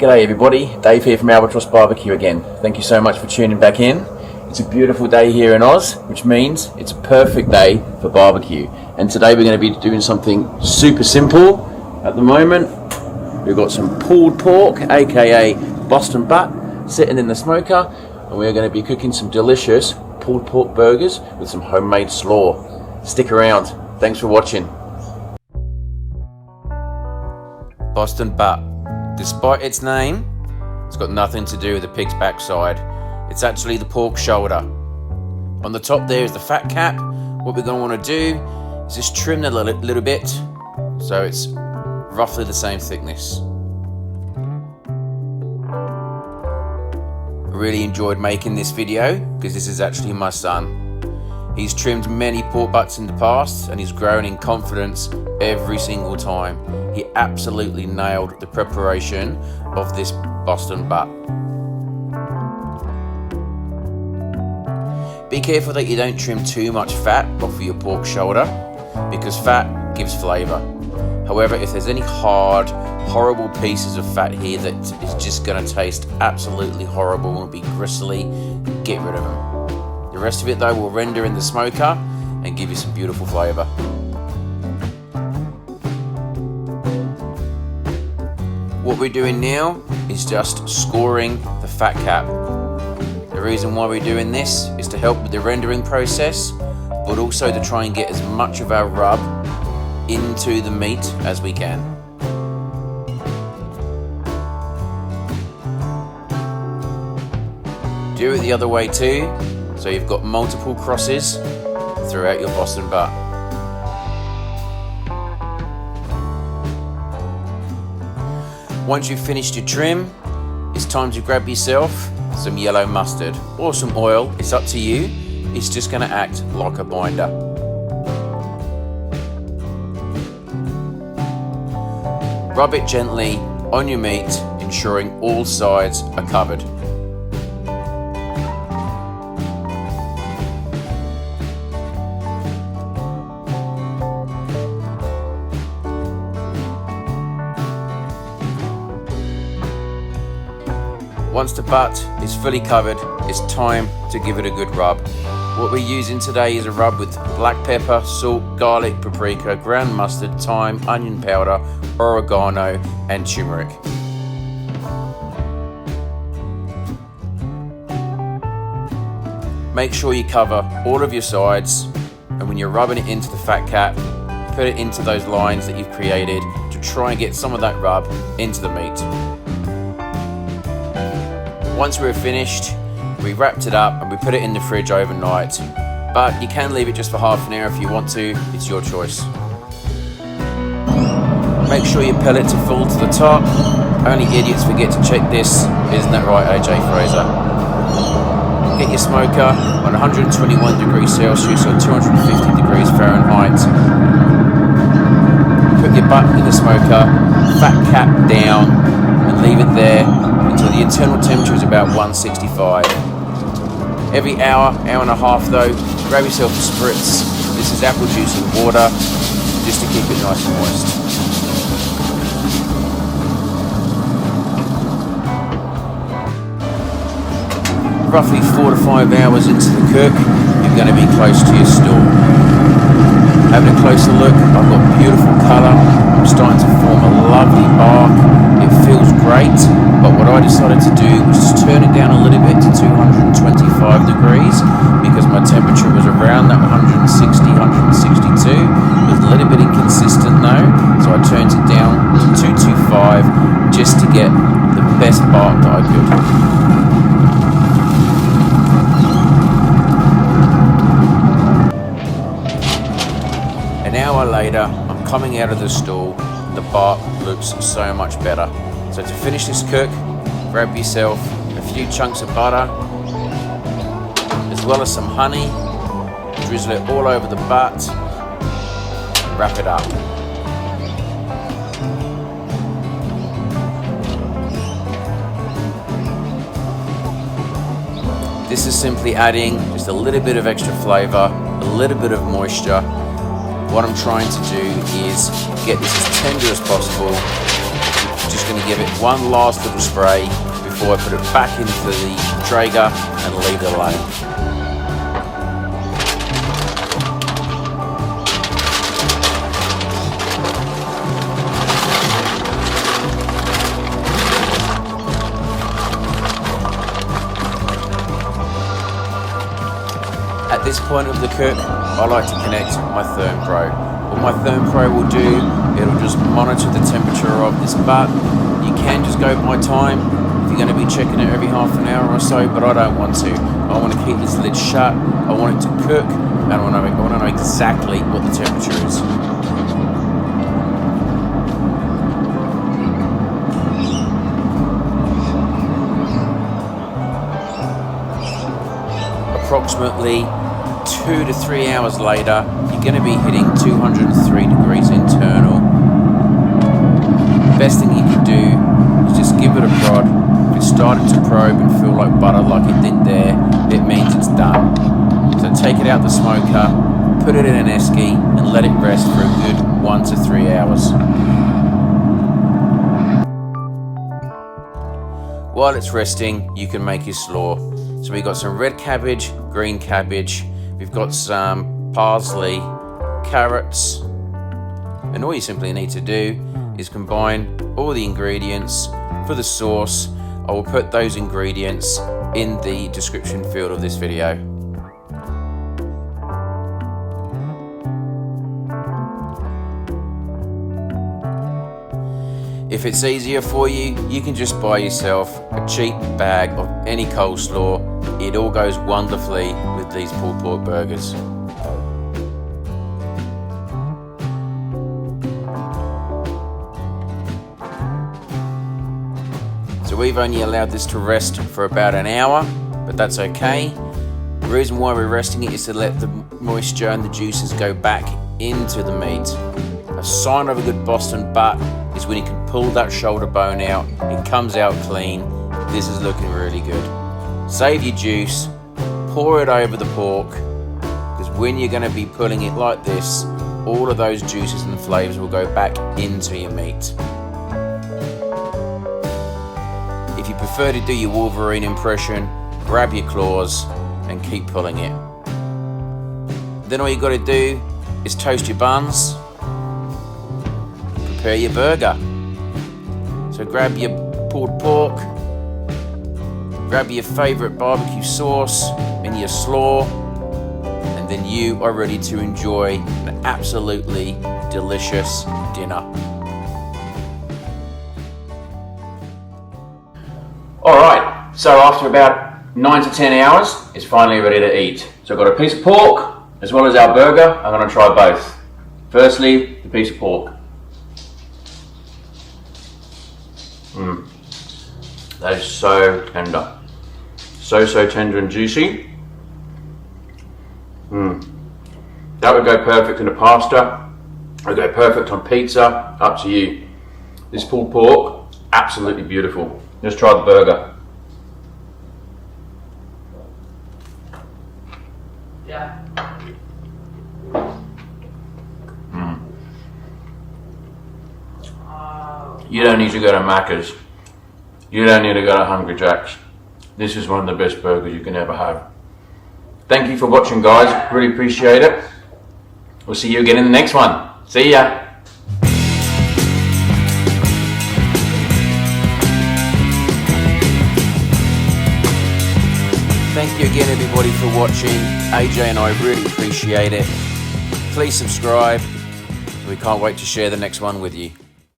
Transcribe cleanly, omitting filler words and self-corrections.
G'day everybody, Dave here from Albatross Barbecue again. Thank you so much for tuning back in. It's a beautiful day here in Oz, which means it's a perfect day for barbecue. And today we're going to be doing something super simple. At the moment, we've got some pulled pork, aka Boston butt, sitting in the smoker, and we're going to be cooking some delicious pulled pork burgers with some homemade slaw. Stick around. Thanks for watching. Boston butt. Despite its name, it's got nothing to do with the pig's backside. It's actually the pork shoulder. On the top there is the fat cap. What we're going to want to do is just trim that a little bit so it's roughly the same thickness. I really enjoyed making this video because this is actually my son. He's trimmed many pork butts in the past and he's grown in confidence every single time. He absolutely nailed the preparation of this Boston butt. Be careful that you don't trim too much fat off of your pork shoulder because fat gives flavour. However, if there's any hard, horrible pieces of fat here that is just going to taste absolutely horrible and be gristly, get rid of them. The rest of it though will render in the smoker and give you some beautiful flavour. What we're doing now is just scoring the fat cap. The reason why we're doing this is to help with the rendering process, but also to try and get as much of our rub into the meat as we can. Do it the other way too, so you've got multiple crosses throughout your Boston butt. Once you've finished your trim, it's time to grab yourself some yellow mustard or some oil, it's up to you. It's just going to act like a binder. Rub it gently on your meat, ensuring all sides are covered. Once the butt is fully covered, it's time to give it a good rub. What we're using today is a rub with black pepper, salt, garlic, paprika, ground mustard, thyme, onion powder, oregano and turmeric. Make sure you cover all of your sides, and when you're rubbing it into the fat cap, put it into those lines that you've created to try and get some of that rub into the meat. Once we're finished, we wrapped it up and we put it in the fridge overnight. But you can leave it just for half an hour if you want to, it's your choice. Make sure your pellets are full to the top. Only idiots forget to check this, isn't that right, AJ Fraser? Get your smoker on 121 degrees Celsius or 250 degrees Fahrenheit. Put your butt in the smoker, fat cap down, and leave it there until the internal temperature is about 165. Every hour and a half though, grab yourself a spritz. This is apple juice and water, just to keep it nice and moist. Roughly 4 to 5 hours into the cook, you're going to be close to your stall. Having a closer look, I've got beautiful colour, I'm starting to form a lovely bark, it feels great, but what I decided to do was just turn it down a little bit to 225 degrees because my temperature was around that 160, 162. It was a little bit inconsistent though, so I turned it down to 225 just to get the best bark that I could. An hour later, I'm coming out of the stall. The bark looks so much better. So to finish this cook, grab yourself a few chunks of butter, as well as some honey, drizzle it all over the butt, and wrap it up. This is simply adding just a little bit of extra flavour, a little bit of moisture. What I'm trying to do is get this as tender as possible, Just going to give it one last little spray before I put it back into the Traeger and leave it alone. At this point of the cook, I like to connect my Therm Pro. What my Therm Pro will do, it'll just monitor the temperature of this butt. You can just go by time if you're going to be checking it every half an hour or so, but I don't want to. I want to keep this lid shut, I want it to cook, and I want to know exactly what the temperature is. Approximately 2 to 3 hours later, you're going to be hitting 203 degrees internal. Best thing you can do is just give it a prod. If it's starting to probe and feel like butter like it did there, it means it's done. So take it out the smoker, put it in an esky and let it rest for a good 1 to 3 hours. While it's resting, you can make your slaw. So we've got some red cabbage, green cabbage, we've got some parsley, carrots, and all you simply need to do is combine all the ingredients for the sauce. I will put those ingredients in the description field of this video. If it's easier for you, you can just buy yourself a cheap bag of any coleslaw. It all goes wonderfully with these pulled pork burgers. So we've only allowed this to rest for about an hour, but that's okay. The reason why we're resting it is to let the moisture and the juices go back into the meat. A sign of a good Boston butt is when you can pull that shoulder bone out, it comes out clean. This is looking really good. Save your juice, pour it over the pork, because when you're going to be pulling it like this, all of those juices and flavours will go back into your meat. If you prefer to do your Wolverine impression, grab your claws and keep pulling it. Then all you got to do is toast your buns, prepare your burger. So grab your pulled pork, grab your favourite barbecue sauce and your slaw, and then you are ready to enjoy an absolutely delicious dinner. Alright, so after about 9 to 10 hours, it's finally ready to eat. So I've got a piece of pork as well as our burger. I'm going to try both. Firstly, the piece of pork. That is so tender. So tender and juicy. That would go perfect in a pasta. It would go perfect on pizza. Up to you. This pulled pork, absolutely beautiful. Let's try the burger. Yeah. You don't need to go to Macca's. You don't need to go to Hungry Jack's. This is one of the best burgers you can ever have. Thank you for watching, guys. Really appreciate it. We'll see you again in the next one. See ya. Thank you again everybody for watching. AJ and I really appreciate it. Please subscribe. We can't wait to share the next one with you.